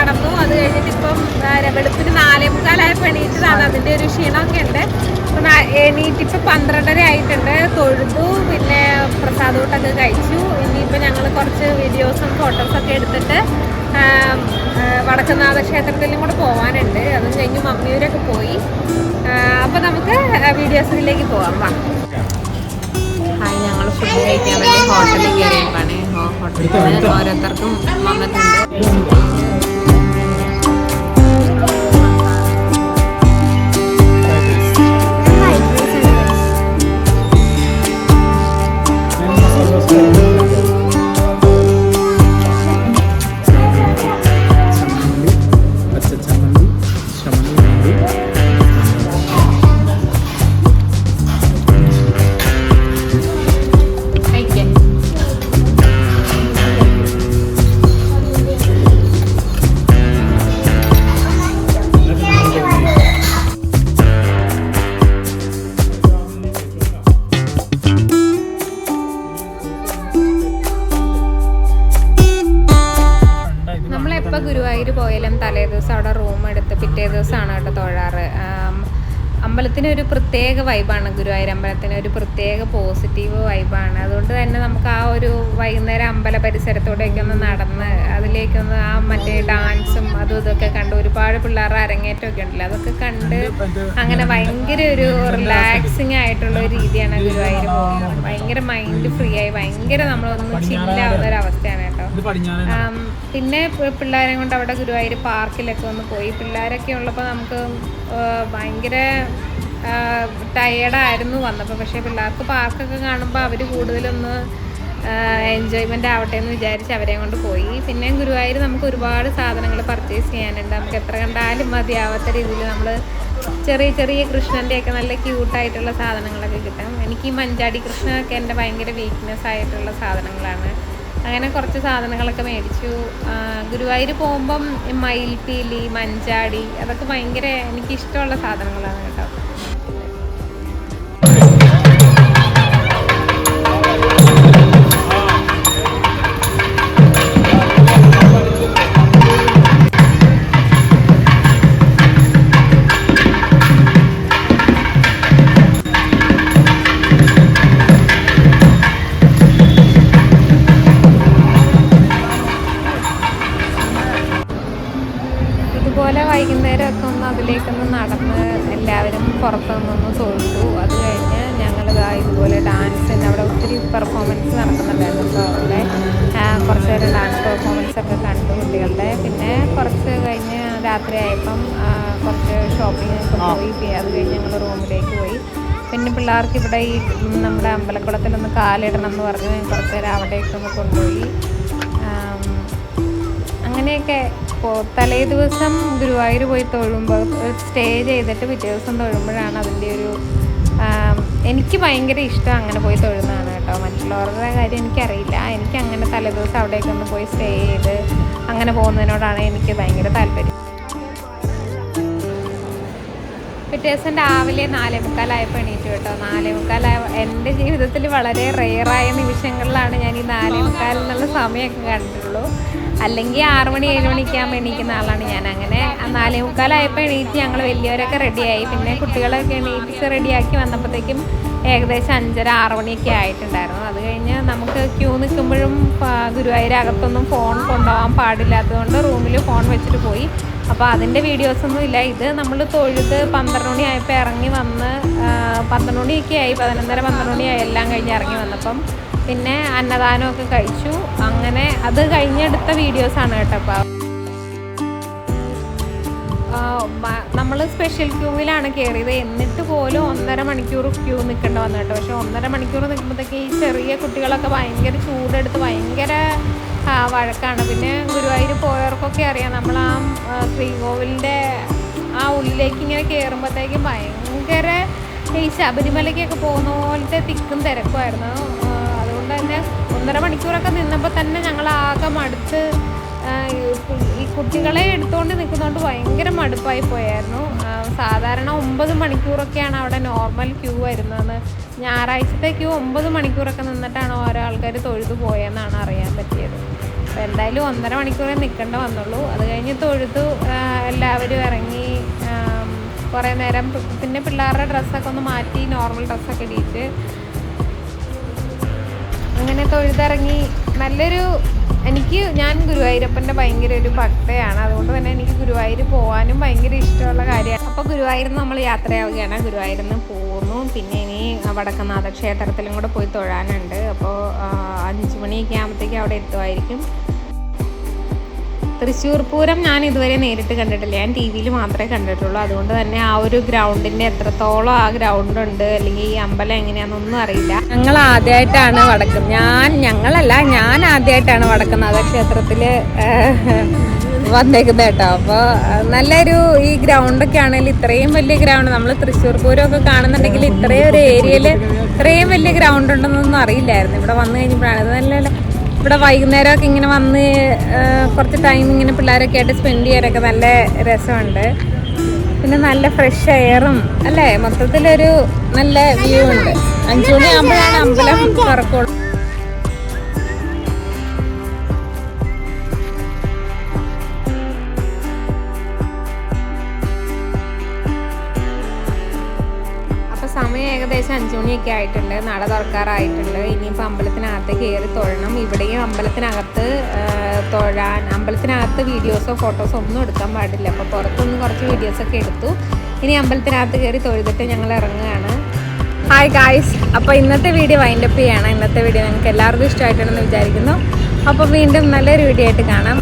നടന്നു. അത് കഴിഞ്ഞിട്ട് ഇപ്പം വെളുപ്പിന് 4:45 എണീറ്റതാണ്. അതിൻ്റെ ഒരു ക്ഷീണമൊക്കെ ഉണ്ട്. അപ്പം എണീറ്റിപ്പോൾ 12:30 ആയിട്ടുണ്ട്. തൊഴുതു, പിന്നെ പ്രസാദൂട്ടൊക്കെ കഴിച്ചു. ഇനിയിപ്പോൾ ഞങ്ങൾ കുറച്ച് വീഡിയോസും ഫോട്ടോസൊക്കെ എടുത്തിട്ട് വടക്കുംനാഥ ക്ഷേത്രത്തിലും കൂടെ പോകാനുണ്ട്. അതും കഴിഞ്ഞ് മമ്മിയൂരൊക്കെ പോയി. അപ്പോൾ നമുക്ക് വീഡിയോസിലേക്ക് പോകാം. വാ. ഹായ്, ഞങ്ങൾ ഫുഡ് കഴിക്കാൻ വേണ്ടി ഹോട്ടലിൽ കയറിയപ്പോഴാണ്. ഹോട്ടലിൽ ഓരോരുത്തർക്കും വന്നിട്ടുണ്ട്. ഗുരുവായൂർ പോയാലും തലേ ദിവസം അവിടെ റൂം എടുത്ത് പിറ്റേ ദിവസമാണ് കേട്ടോ തൊഴാറ്. അമ്പലത്തിന് ഒരു പ്രത്യേക വൈബാണ്. ഗുരുവായൂർ അമ്പലത്തിന് ഒരു പ്രത്യേക പോസിറ്റീവ് വൈബാണ്. അതുകൊണ്ട് തന്നെ നമുക്ക് ആ ഒരു വൈകുന്നേരം അമ്പല പരിസരത്തോടെയൊക്കെ ഒന്ന് നടന്ന് അതിലേക്കൊന്ന് ആ മറ്റേ ഡാൻസും അതും ഇതൊക്കെ കണ്ട് ഒരുപാട് പിള്ളേരുടെ അരങ്ങേറ്റമൊക്കെ ഉണ്ടല്ലോ, അതൊക്കെ കണ്ട് അങ്ങനെ ഭയങ്കര ഒരു റിലാക്സിങ് ആയിട്ടുള്ള ഒരു രീതിയാണ് ഗുരുവായൂർ പോകുന്നത്. ഭയങ്കര മൈൻഡ് ഫ്രീ ആയി ഭയങ്കര നമ്മളൊന്ന് ചില്ലാവുന്ന ഒരു അവസ്ഥയാണ് കേട്ടോ. പിന്നെ പിള്ളേരെ കൊണ്ട് അവിടെ ഗുരുവായൂർ പാർക്കിലൊക്കെ ഒന്ന് പോയി. പിള്ളേരൊക്കെ ഉള്ളപ്പോൾ നമുക്ക് ഭയങ്കര ടയേർഡായിരുന്നു വന്നപ്പോൾ. പക്ഷേ പിള്ളേർക്ക് പാർക്കൊക്കെ കാണുമ്പോൾ അവർ കൂടുതലൊന്ന് എൻജോയ്മെൻ്റ് ആവട്ടെ എന്ന് വിചാരിച്ച് അവരെയും കൊണ്ട് പോയി. പിന്നെ ഗുരുവായൂർ നമുക്ക് ഒരുപാട് സാധനങ്ങൾ പർച്ചേസ് ചെയ്യാനുണ്ട്. നമുക്ക് എത്ര കണ്ടാലും മതിയാവാത്ത രീതിയിൽ നമ്മൾ ചെറിയ ചെറിയ കൃഷ്ണൻ്റെയൊക്കെ നല്ല ക്യൂട്ടായിട്ടുള്ള സാധനങ്ങളൊക്കെ കിട്ടും. എനിക്ക് ഈ മഞ്ചാടി കൃഷ്ണനൊക്കെ എൻ്റെ ഭയങ്കര വീക്ക്നെസ് ആയിട്ടുള്ള സാധനങ്ങളാണ്. അങ്ങനെ കുറച്ച് സാധനങ്ങളൊക്കെ മേടിച്ചു. ഗുരുവായൂർ പോകുമ്പം മയിൽപ്പീലി, മഞ്ചാടി അതൊക്കെ ഭയങ്കര എനിക്കിഷ്ടമുള്ള സാധനങ്ങളാണ് കേട്ടോ. ഇതുപോലെ വൈകുന്നേരമൊക്കെ ഒന്ന് അതിലേക്കൊന്ന് നടന്ന് എല്ലാവരും പുറത്തുനിന്നൊന്ന് തൊഴുതു. അത് കഴിഞ്ഞ് ഞങ്ങൾ ഇതുപോലെ ഡാൻസിന് അവിടെ ഒത്തിരി പെർഫോമൻസ് നടക്കുന്നുണ്ടായിരുന്നു. അപ്പോൾ അവിടെ കുറച്ച് നേരം ഡാൻസ് പെർഫോമൻസൊക്കെ കണ്ടു കുട്ടികളുടെ. പിന്നെ കുറച്ച് കഴിഞ്ഞ് രാത്രി ആയപ്പം കുറച്ച് ഷോപ്പിങ്ങൊക്കെ പോയി. അത് കഴിഞ്ഞ് ഞങ്ങൾ റൂമിലേക്ക് പോയി. പിന്നെ പിള്ളേർക്ക് ഇവിടെ ഈ നമ്മുടെ അമ്പലക്കുളത്തിലൊന്ന് കാലിടണം എന്ന് പറഞ്ഞ് കുറച്ച് നേരം അവിടേക്കൊന്ന് കൊണ്ടുപോയി. അങ്ങനെയൊക്കെ തലേ ദിവസം ഗുരുവായൂർ പോയി തൊഴുമ്പോൾ സ്റ്റേ ചെയ്തിട്ട് പിറ്റേ ദിവസം തൊഴുമ്പോഴാണ് അതിൻ്റെ ഒരു എനിക്ക് ഭയങ്കര ഇഷ്ടം അങ്ങനെ പോയി തൊഴുന്നതാണ് കേട്ടോ. മറ്റുള്ളവരുടെ കാര്യം എനിക്കറിയില്ല. എനിക്ക് അങ്ങനെ തലേ ദിവസം അവിടേക്കൊന്ന് പോയി സ്റ്റേ ചെയ്ത് അങ്ങനെ പോകുന്നതിനോടാണ് എനിക്ക് ഭയങ്കര താല്പര്യം. പിറ്റേ ദിവസം രാവിലെ 4:45 എണീറ്റു കേട്ടോ. 4:45 എൻ്റെ ജീവിതത്തിൽ വളരെ റെയറായ നിമിഷങ്ങളിലാണ് ഞാൻ ഈ 4:45 എന്നുള്ള സമയമൊക്കെ കണ്ടിട്ടുള്ളൂ. അല്ലെങ്കിൽ 6 മണി 7 മണിക്ക് ആകുമ്പോൾ എണീക്കുന്ന ആളാണ് ഞാൻ. അങ്ങനെ 4:45 എണീറ്റ് ഞങ്ങൾ വലിയവരൊക്കെ റെഡിയായി. പിന്നെ കുട്ടികളൊക്കെ എണീറ്റ് റെഡിയാക്കി വന്നപ്പോഴത്തേക്കും ഏകദേശം 5:30-6 മണിയൊക്കെ ആയിട്ടുണ്ടായിരുന്നു. അത് കഴിഞ്ഞ് നമുക്ക് ക്യൂ നിൽക്കുമ്പോഴും ഗുരുവായൂരകത്തൊന്നും ഫോൺ കൊണ്ടുപോകാൻ പാടില്ലാത്തതുകൊണ്ട് റൂമിൽ ഫോൺ വെച്ചിട്ട് പോയി. അപ്പോൾ അതിൻ്റെ വീഡിയോസൊന്നും ഇല്ല. ഇത് നമ്മൾ തൊഴുത് 12 മണിയായപ്പോൾ ഇറങ്ങി വന്ന് 12 മണിയൊക്കെ ആയി, 11:30-12 മണിയായി എല്ലാം കഴിഞ്ഞ് ഇറങ്ങി വന്നപ്പം. പിന്നെ അന്നദാനമൊക്കെ കഴിച്ചു. അങ്ങനെ അത് കഴിഞ്ഞെടുത്ത വീഡിയോസാണ് കേട്ടോ. അപ്പോൾ നമ്മൾ സ്പെഷ്യൽ ക്യൂവിലാണ് കയറിയത്. എന്നിട്ട് പോലും 1.5 മണിക്കൂർ ക്യൂ നിൽക്കേണ്ട വന്നു കേട്ടോ. പക്ഷേ 1.5 മണിക്കൂർ നിൽക്കുമ്പോഴത്തേക്ക് ഈ ചെറിയ കുട്ടികളൊക്കെ ഭയങ്കര ചൂടെടുത്ത് ഭയങ്കര വഴക്കാണ്. പിന്നെ ഗുരുവായൂർ പോയവർക്കൊക്കെ അറിയാം, നമ്മൾ ആ ശ്രീകോവിലിൻ്റെ ആ ഉള്ളിലേക്ക് ഇങ്ങനെ കയറുമ്പോഴത്തേക്കും ഭയങ്കര ഈ ശബരിമലയ്ക്കൊക്കെ പോകുന്ന പോലത്തെ തിക്കും തിരക്കുമായിരുന്നു. അതുകൊണ്ട് തന്നെ 1.5 മണിക്കൂറൊക്കെ നിന്നപ്പോൾ തന്നെ ഞങ്ങൾ ആകെ മടുത്ത് ഈ കുട്ടികളെ എടുത്തുകൊണ്ട് നിൽക്കുന്നതുകൊണ്ട് ഭയങ്കര മടുപ്പായി പോയായിരുന്നു. സാധാരണ 9 മണിക്കൂറൊക്കെയാണ് അവിടെ നോർമൽ ക്യൂ വരുന്നത്. ഞായറാഴ്ചത്തെ ക്യൂ 9 മണിക്കൂറൊക്കെ നിന്നിട്ടാണ് ഓരോ ആൾക്കാർ തൊഴുതു പോയെന്നാണ് അറിയാൻ പറ്റിയത്. അപ്പോൾ എന്തായാലും 1.5 മണിക്കൂറേ നിൽക്കേണ്ട വന്നുള്ളൂ. അത് കഴിഞ്ഞ് തൊഴുതു എല്ലാവരും ഇറങ്ങി കുറേ നേരം. പിന്നെ പിള്ളേരുടെ ഡ്രസ്സൊക്കെ ഒന്ന് മാറ്റി നോർമൽ ഡ്രസ്സൊക്കെ ഇടിച്ച് അങ്ങനെ തൊഴുതിറങ്ങി. ഞാൻ ഗുരുവായൂരപ്പൻ്റെ ഭയങ്കര ഒരു ഭക്തയാണ്. അതുകൊണ്ട് തന്നെ എനിക്ക് ഗുരുവായൂർ പോകാനും ഭയങ്കര ഇഷ്ടമുള്ള കാര്യമാണ്. അപ്പോൾ ഗുരുവായൂരിൽ നിന്ന് നമ്മൾ യാത്രയാവുകയാണ്. ഗുരുവായൂരിൽ നിന്ന് പോകുന്നു. പിന്നെ ഇനി വടക്കനാഥ ക്ഷേത്രത്തിലും കൂടെ പോയി തൊഴാനുണ്ട്. അപ്പോൾ 5 മണിയൊക്കെ ആകുമ്പോഴത്തേക്കും അവിടെ എത്തുമായിരിക്കും. തൃശ്ശൂർ പൂരം ഞാൻ ഇതുവരെ നേരിട്ട് കണ്ടിട്ടില്ല. ഞാൻ ടി വിയിൽ മാത്രമേ കണ്ടിട്ടുള്ളൂ. അതുകൊണ്ട് തന്നെ ആ ഒരു ഗ്രൗണ്ടിൻ്റെ എത്രത്തോളം ആ ഗ്രൗണ്ട് ഉണ്ട്, അല്ലെങ്കിൽ ഈ അമ്പലം എങ്ങനെയാണെന്നൊന്നും അറിയില്ല. ഞാൻ ആദ്യമായിട്ടാണ് വടക്കനാഥ ക്ഷേത്രത്തിൽ വന്നേക്കുന്നത് കേട്ടോ. അപ്പോൾ നല്ലൊരു ഈ ഗ്രൗണ്ടൊക്കെ ആണെങ്കിൽ ഇത്രയും വലിയ ഗ്രൗണ്ട്, നമ്മൾ തൃശ്ശൂർ പൂരമൊക്കെ കാണുന്നുണ്ടെങ്കിൽ ഇത്രയും ഒരു ഏരിയയിൽ ഇത്രയും വലിയ ഗ്രൗണ്ട് ഉണ്ടെന്നൊന്നും അറിയില്ലായിരുന്നു. ഇവിടെ വന്നു കഴിഞ്ഞപ്പോഴാണ് ഇത് നല്ല. ഇവിടെ വൈകുന്നേരമൊക്കെ ഇങ്ങനെ വന്ന് കുറച്ച് ടൈം ഇങ്ങനെ പിള്ളേരൊക്കെ ആയിട്ട് സ്പെൻഡ് ചെയ്യാനൊക്കെ നല്ല രസമുണ്ട്. പിന്നെ നല്ല ഫ്രഷ് എയറും അല്ലേ, മൊത്തത്തിലൊരു നല്ല വ്യൂ ഉണ്ട്. 5 മണിയാകുമ്പോഴാണ് അമ്പലം തുറക്കുള്ളൂ. സമയം ഏകദേശം 5 മണിയൊക്കെ ആയിട്ടുണ്ട്. നട തുറക്കാറായിട്ടുണ്ട്. ഇനിയിപ്പോൾ അമ്പലത്തിനകത്ത് കയറി തൊഴണം. ഇവിടെയും അമ്പലത്തിനകത്ത് തൊഴാൻ, അമ്പലത്തിനകത്ത് വീഡിയോസോ ഫോട്ടോസോ ഒന്നും എടുക്കാൻ പാടില്ല. അപ്പോൾ പുറത്തുനിന്ന് കുറച്ച് വീഡിയോസൊക്കെ എടുത്തു. ഇനി അമ്പലത്തിനകത്ത് കയറി തൊഴുതിട്ട് ഞങ്ങൾ ഇറങ്ങുകയാണ്. ഹായ് ഗായ്സ്, അപ്പോൾ ഇന്നത്തെ വീഡിയോ വൈൻഡപ്പ് ചെയ്യാണ്. ഇന്നത്തെ വീഡിയോ നിങ്ങൾക്ക് എല്ലാവർക്കും ഇഷ്ടമായിട്ടുണ്ടെന്ന് വിചാരിക്കുന്നു. അപ്പോൾ വീണ്ടും നല്ലൊരു വീഡിയോ ആയിട്ട് കാണാം.